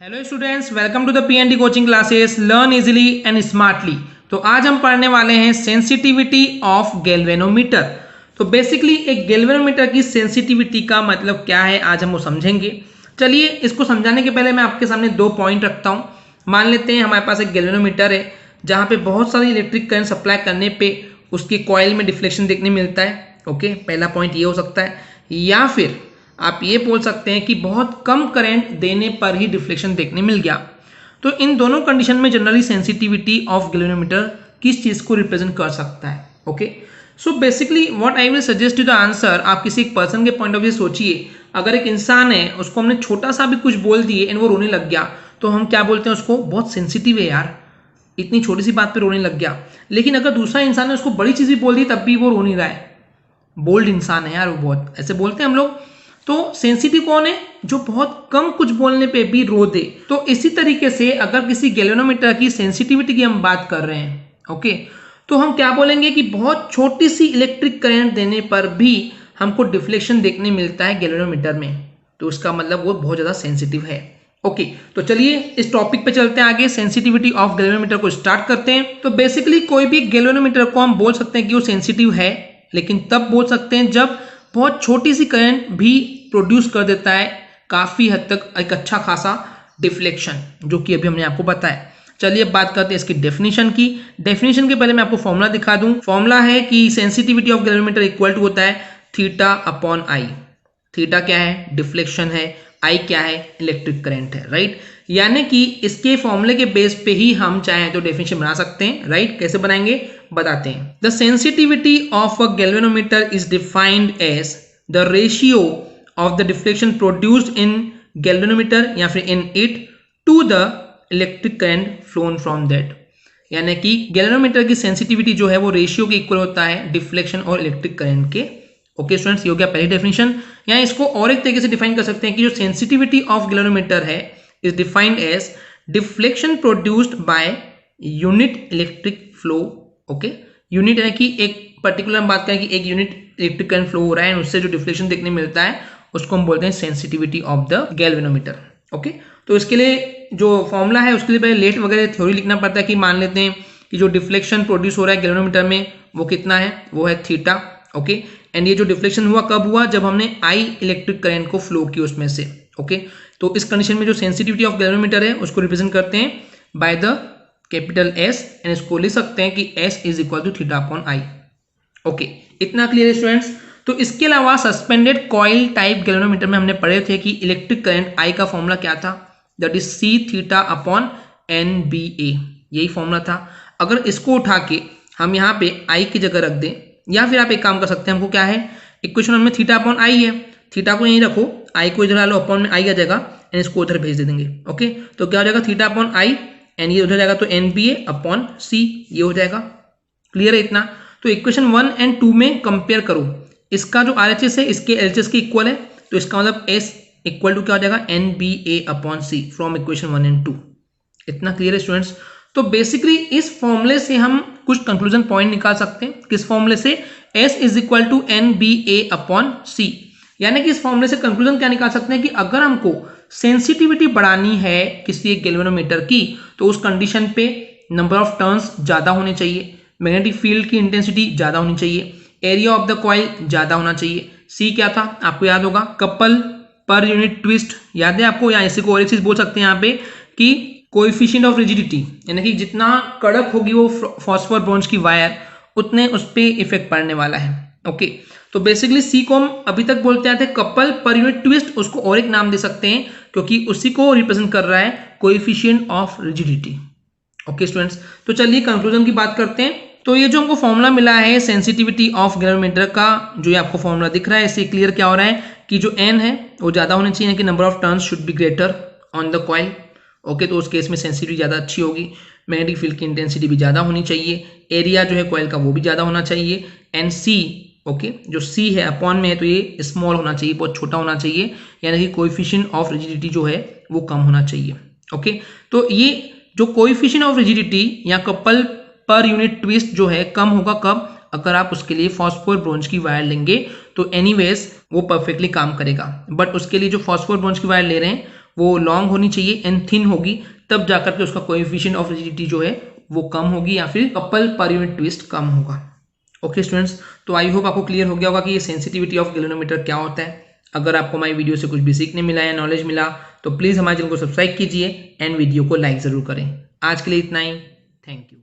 Hello students, welcome to the PND coaching classes learn easily and smartly. तो आज हम पढ़ने वाले हैं सेंसिटिविटी ऑफ गैल्वेनोमीटर। तो बेसिकली एक गैल्वेनोमीटर की सेंसिटिविटी का मतलब क्या है, आज हम वो समझेंगे। चलिए, इसको समझाने के पहले मैं आपके सामने दो पॉइंट रखता हूँ। मान लेते हैं हमारे पास एक गैल्वेनोमीटर है जहाँ पे बहुत सारी इलेक्ट्रिक करंट सप्लाई करने पे उसकी कॉइल में डिफ्लेक्शन देखने मिलता है। ओके, पहला पॉइंट ये हो सकता है, या फिर आप ये बोल सकते हैं कि बहुत कम करंट देने पर ही डिफ्लेक्शन देखने मिल गया। तो इन दोनों कंडीशन में जनरली सेंसिटिविटी ऑफ गैल्वेनोमीटर किस चीज को रिप्रेजेंट कर सकता है। Okay, so basically what I will suggest you the answer. आप किसी एक पर्सन के पॉइंट ऑफ व्यू सोचिए, अगर एक इंसान है, उसको हमने छोटा सा भी कुछ बोल दिए एंड वो रोने लग गया, तो हम क्या बोलते हैं उसको, बहुत सेंसिटिव है यार, इतनी छोटी सी बात पे रोने लग गया। लेकिन अगर दूसरा इंसान ने उसको बड़ी चीज भी बोल दी तब भी वो रो नहीं रहा है, बोल्ड इंसान है यार वो, बहुत ऐसे बोलते हैं हम लोग। तो सेंसिटिव कौन है, जो बहुत कम कुछ बोलने पे भी रो दे। तो इसी तरीके से अगर किसी गैल्वेनोमीटर की सेंसिटिविटी की हम बात कर रहे हैं, ओके, तो हम क्या बोलेंगे कि बहुत छोटी सी इलेक्ट्रिक करंट देने पर भी हमको डिफ्लेक्शन देखने मिलता है गैल्वेनोमीटर में, तो उसका मतलब वो बहुत ज्यादा सेंसिटिव है। ओके, तो चलिए इस टॉपिक पे चलते हैं आगे, सेंसिटिविटी ऑफ गैल्वेनोमीटर को स्टार्ट करते हैं। तो बेसिकली कोई भी गैल्वेनोमीटर को हम बोल सकते हैं कि वो सेंसिटिव है, लेकिन तब बोल सकते हैं जब बहुत छोटी सी करंट भी प्रोड्यूस कर देता है काफी हद तक एक अच्छा खासा डिफ्लेक्शन, जो कि अभी हमने आपको बताया। चलिए अब बात करते हैं इसकी डेफिनेशन की। डेफिनेशन के पहले मैं आपको फॉर्मूला दिखा दूं। फॉर्मूला है कि sensitivity of galvanometer equal to होता है थीटा अपॉन आई। थीटा क्या है, डिफ्लेक्शन है, आई क्या है, इलेक्ट्रिक करंट है, राइट। यानी कि इसके फॉर्मूले के बेस पे ही हम चाहे तो डेफिनेशन बना सकते हैं, राइट। कैसे बनाएंगे बताते हैं। The sensitivity of a galvanometer is defined as the ratio of the deflection produced in galvanometer या फिर in it to the electric current flown from that. यानी कि गैल्वेनोमीटर की सेंसिटिविटी जो है वो रेशियो के इक्वल होता है डिफ्लेक्शन और इलेक्ट्रिक करंट के। ओके स्टूडेंट्स, ये हो गया पहली डेफिनेशन। या इसको और एक तरीके से डिफाइन कर सकते हैं कि जो सेंसिटिविटी ऑफ गैल्वेनोमीटर है is defined as deflection produced by unit electric flow. Okay, unit यानी कि एक पर्टिकुलर हम बात करें कि एक यूनिट इलेक्ट्रिक करंट फ्लो हो रहा है, उससे जो डिफ्लेक्शन देखने मिलता है उसको हम बोलते हैं sensitivity of the galvanometer. Okay, तो इसके लिए जो फॉर्मूला है उसके लिए पहले लेट वगैरह थ्योरी लिखना पड़ता है कि मान लेते हैं कि जो डिफ्लेक्शन प्रोड्यूस हो रहा है गैल्वेनोमीटर में वो कितना है, वो है थीटा। ओके, एंड ये जो डिफ्लेक्शन हुआ कब हुआ, जब हमने आई इलेक्ट्रिक करंट को फ्लो की उसमें से। ओके, तो इस कंडीशन में जो सेंसिटिविटी ऑफ गैल्वेनोमीटर है उसको रिप्रेजेंट करते हैं by the capital S, and इसको लिख सकते हैं कि S is equal to theta upon I. Okay, इतना क्लियर है स्टूडेंट्स। तो इसके अलावा सस्पेंडेड कॉइल टाइप गैल्वेनोमीटर में हमने पढ़े थे कि इलेक्ट्रिक करंट आई का फॉर्मूला क्या था, that is C theta upon N B A, यही फॉर्मूला था। अगर इसको उठा के हम यहाँ पे आई की जगह रख दें, या फिर आप एक काम कर सकते हैं, हमको क्या है, इक्वेशन में थीटा अपॉन आई है, थीटा को यहीं रखो, आई को इधर डालो, अपॉन में आई आ जाएगा, एंड इसको उधर भेज दे देंगे। ओके, तो क्या हो जाएगा, थीटा अपॉन आई, एंड ये उधर जाएगा तो एन बी ए अपॉन सी, ये हो जाएगा। क्लियर है इतना। तो इक्वेशन 1 एंड 2 में कंपेयर करो, इसका जो RHS है इसके LHS के इक्वल है, तो इसका मतलब S इक्वल टू क्या हो जाएगा, N B A upon C from equation 1 and 2। इतना क्लियर है स्टूडेंट्स। तो बेसिकली इस फॉर्मूले से हम कुछ कंक्लूजन पॉइंट निकाल सकते हैं। किस फॉर्मूले से, S is equal to N B A upon C. यानी कि इस फॉर्मूले से कंक्लूजन क्या निकाल सकते हैं कि अगर हमको सेंसिटिविटी बढ़ानी है किसी एक गैल्वेनोमीटर की, तो उस कंडीशन पे नंबर ऑफ टर्न्स ज्यादा होने चाहिए, मैग्नेटिक फील्ड की इंटेंसिटी ज्यादा होनी चाहिए, एरिया ऑफ द कॉइल ज्यादा होना चाहिए। सी क्या था आपको याद होगा, कपल पर यूनिट ट्विस्ट, याद है आपको। या इसी को और एक चीज बोल सकते हैं यहाँ पे कि कोएफिशिएंट ऑफ रिजिडिटी, यानी कि जितना कड़क होगी वो फॉस्फोर ब्रोंज की वायर, उतने उस पर इफेक्ट पड़ने वाला है। ओके, तो बेसिकली सी को हम अभी तक बोलते आते हैं कपल पर यूनिट ट्विस्ट, उसको और एक नाम दे सकते हैं क्योंकि उसी को रिप्रेजेंट कर रहा है coefficient of rigidity. Okay students, तो चलिए कंक्लूजन की बात करते हैं। तो ये जो हमको फॉर्मूला मिला है सेंसिटिविटी ऑफ गैल्वेनोमीटर का, जो ये आपको फॉर्मूला दिख रहा है, इससे क्लियर क्या हो रहा है कि जो एन है वो ज्यादा होनी चाहिए, कि number of turns should be greater on the coil. Okay, तो उस केस में सेंसिटिविटी ज्यादा अच्छी होगी, मैग्नेटिक फील्ड की इंटेंसिटी भी ज्यादा होनी चाहिए, एरिया जो है कॉइल का वो भी ज्यादा होना चाहिए, एंड सी, ओके, जो सी है अपॉन में है तो ये स्मॉल होना चाहिए, बहुत छोटा होना चाहिए, यानी कि कोएफिशिएंट ऑफ रिजिडिटी जो है वो कम होना चाहिए। ओके, तो ये जो कोएफिशिएंट ऑफ रिजिडिटी या कपल पर यूनिट ट्विस्ट जो है कम होगा कब, अगर आप उसके लिए फॉस्फोर ब्रोंज की वायर लेंगे तो एनीवेज वो परफेक्टली काम करेगा। बट उसके लिए जो फॉस्फोर ब्रोंज की वायर ले रहे हैं वो लॉन्ग होनी चाहिए एंड थिन होगी, तब जाकर के उसका कोएफिशिएंट ऑफ रिजिडिटी जो है वो कम होगी या फिर कपल पर यूनिट ट्विस्ट कम होगा। ओके स्टूडेंट्स, तो आई होप आपको क्लियर हो गया होगा कि ये सेंसिटिविटी ऑफ गैल्वेनोमीटर क्या होता है। अगर आपको हमारी वीडियो से कुछ भी सीखने मिला या नॉलेज मिला तो प्लीज़ हमारे चैनल को सब्सक्राइब कीजिए एंड वीडियो को लाइक ज़रूर करें। आज के लिए इतना ही, थैंक यू।